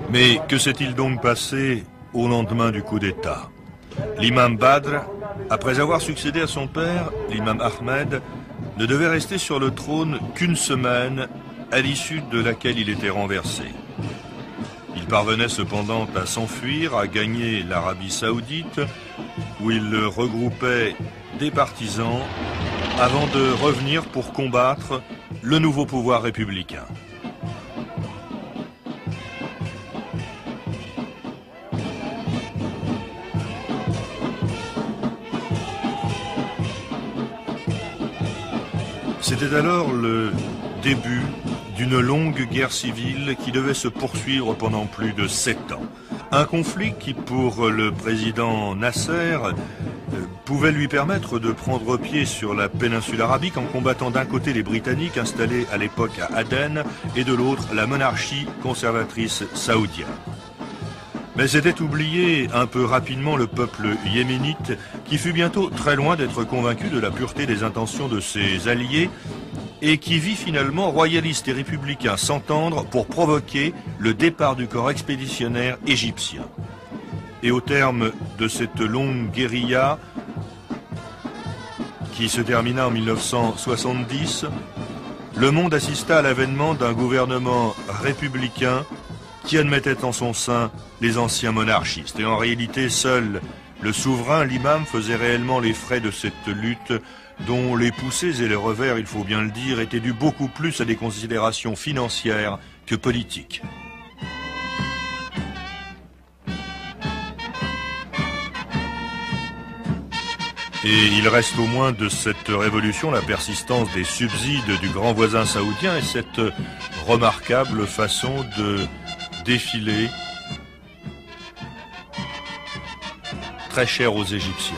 Mais que s'est-il donc passé au lendemain du coup d'État? L'imam Badr, après avoir succédé à son père, l'imam Ahmed, ne devait rester sur le trône qu'une semaine, à l'issue de laquelle il était renversé. Il parvenait cependant à s'enfuir, à gagner l'Arabie Saoudite, où il regroupait des partisans, avant de revenir pour combattre le nouveau pouvoir républicain. C'était alors le début d'une longue guerre civile qui devait se poursuivre pendant plus de 7 ans. Un conflit qui, pour le président Nasser, pouvait lui permettre de prendre pied sur la péninsule arabique en combattant d'un côté les Britanniques installés à l'époque à Aden et de l'autre la monarchie conservatrice saoudienne. Mais c'était oublier un peu rapidement le peuple yéménite qui fut bientôt très loin d'être convaincu de la pureté des intentions de ses alliés et qui vit finalement royalistes et républicains s'entendre pour provoquer le départ du corps expéditionnaire égyptien. Et au terme de cette longue guérilla qui se termina en 1970, le monde assista à l'avènement d'un gouvernement républicain qui admettait en son sein les anciens monarchistes. Et en réalité, seul le souverain, l'imam, faisait réellement les frais de cette lutte dont les poussées et les revers, il faut bien le dire, étaient dus beaucoup plus à des considérations financières que politiques. Et il reste au moins de cette révolution la persistance des subsides du grand voisin saoudien et cette remarquable façon de défiler très cher aux Égyptiens.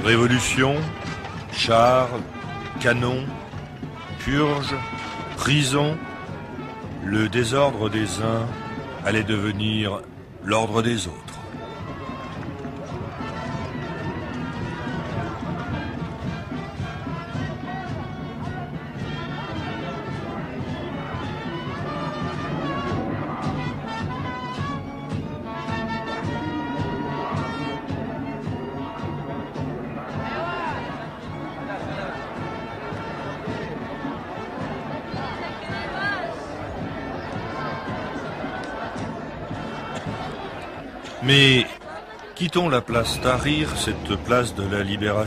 Révolution, chars, canons, purges, prison, le désordre des uns allait devenir l'ordre des autres. Mais quittons la place Tahrir, cette place de la libération.